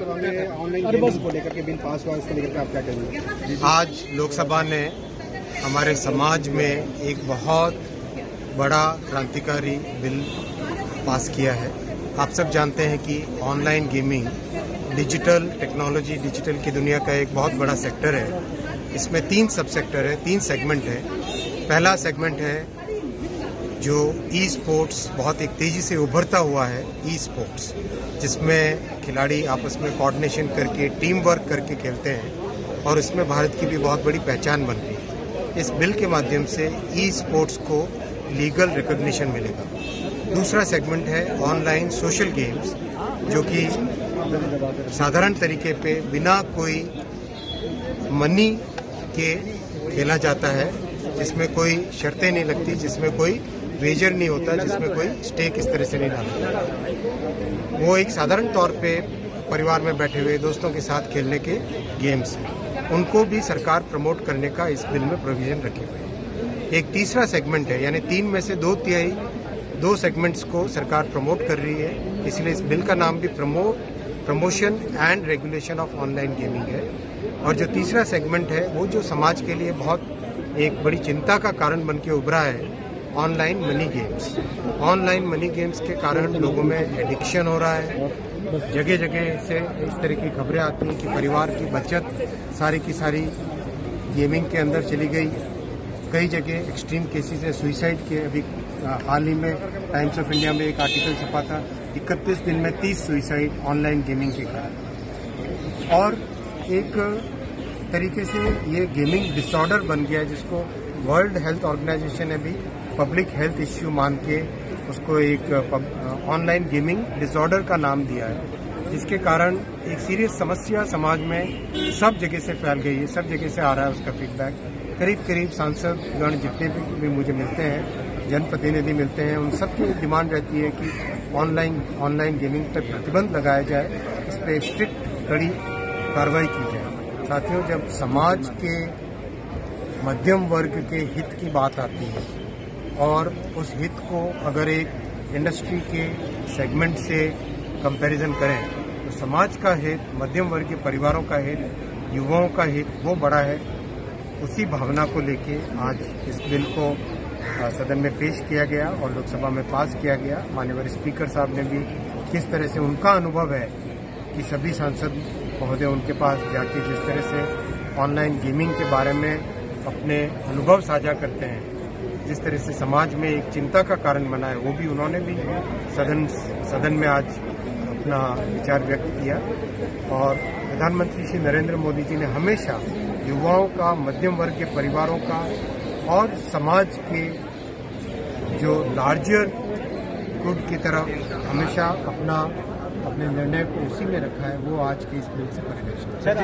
Online को लेकर के बिल पास हुआ, उसको लेकर आप क्या कहेंगे? आज लोकसभा ने हमारे समाज में एक बहुत बड़ा क्रांतिकारी बिल पास किया है। आप सब जानते हैं कि online gaming digital technology, digital की दुनिया का एक बहुत बड़ा सेक्टर है। इसमें 3 सब सेक्टर है, 3 सेगमेंट है। पहला सेगमेंट है जो ई स्पोर्ट्स, बहुत एक तेजी से उभरता हुआ है ई स्पोर्ट्स, जिसमें खिलाड़ी आपस में कोऑर्डिनेशन करके, टीम वर्क करके खेलते हैं और इसमें भारत की भी बहुत बड़ी पहचान बन रही है। इस बिल के माध्यम से ई स्पोर्ट्स को लीगल रिकॉग्निशन मिलेगा। दूसरा सेगमेंट है ऑनलाइन सोशल गेम्स, जो कि साधारण तरीके पे बिना कोई मनी के खेला जाता है, जिसमें कोई शर्तें नहीं लगती, जिसमें कोई वेजर नहीं होता, जिसमें कोई स्टेक इस तरह से नहीं डालता। वो एक साधारण तौर पे परिवार में बैठे हुए दोस्तों के साथ खेलने के गेम्स हैं। उनको भी सरकार प्रमोट करने का इस बिल में प्रोविजन रखे हुए हैं। एक तीसरा सेगमेंट है, यानी 3 में से 2 सेगमेंट्स को सरकार प्रमोट कर रही है, इसलिए इस बिल का नाम भी promotion and regulation of online gaming है। और जो तीसरा सेगमेंट है वो जो समाज के लिए बहुत एक बड़ी चिंता का कारण बन के उभरा है, online money games. Online money games के कारण लोगों में एडिक्शन हो रहा है। जगह जगह से इस तरह की खबरें आती हैं कि परिवार की बचत सारी की सारी गेमिंग के अंदर चली गई। कई जगह एक्सट्रीम केसेस है सुइसाइड के। अभी हाल ही में टाइम्स ऑफ इंडिया में एक आर्टिकल छपा था, 31 दिन में 30 सुइसाइड ऑनलाइन गेमिंग के कारण। और एक तरीके से ये गेमिंग डिसऑर्डर बन गया है, जिसको वर्ल्ड हेल्थ ऑर्गेनाइजेशन ने भी पब्लिक हेल्थ इश्यू मान के उसको एक ऑनलाइन गेमिंग डिसऑर्डर का नाम दिया है, जिसके कारण एक सीरियस समस्या समाज में सब जगह से फैल गई है। सब जगह से आ रहा है उसका फीडबैक। करीब सांसदगण जितने भी मुझे मिलते हैं, जनप्रतिनिधि मिलते हैं, उन सब की डिमांड रहती है कि ऑनलाइन गेमिंग पर प्रतिबंध लगाया जाए, इस पर एक स्ट्रिक्ट कड़ी कार्रवाई की जाए। साथियों, जब समाज के मध्यम वर्ग के हित की बात आती है और उस हित को अगर एक इंडस्ट्री के सेगमेंट से कंपैरिजन करें, तो समाज का हित, मध्यम वर्ग के परिवारों का हित, युवाओं का हित वो बड़ा है। उसी भावना को लेके आज इस बिल को सदन में पेश किया गया और लोकसभा में पास किया गया। माननीय स्पीकर साहब ने भी किस तरह से उनका अनुभव है कि सभी सांसद महोदय उनके पास जाके जिस तरह से ऑनलाइन गेमिंग के बारे में अपने अनुभव साझा करते हैं, जिस तरह से समाज में एक चिंता का कारण बना है, वो भी उन्होंने भी सदन में आज अपना विचार व्यक्त किया। और प्रधानमंत्री श्री नरेंद्र मोदी जी ने हमेशा युवाओं का, मध्यम वर्ग के परिवारों का और समाज के जो लार्जर गुड की तरफ हमेशा अपने निर्णय को उसी में रखा है। वो आज के इस बिल से परिलक्षित है।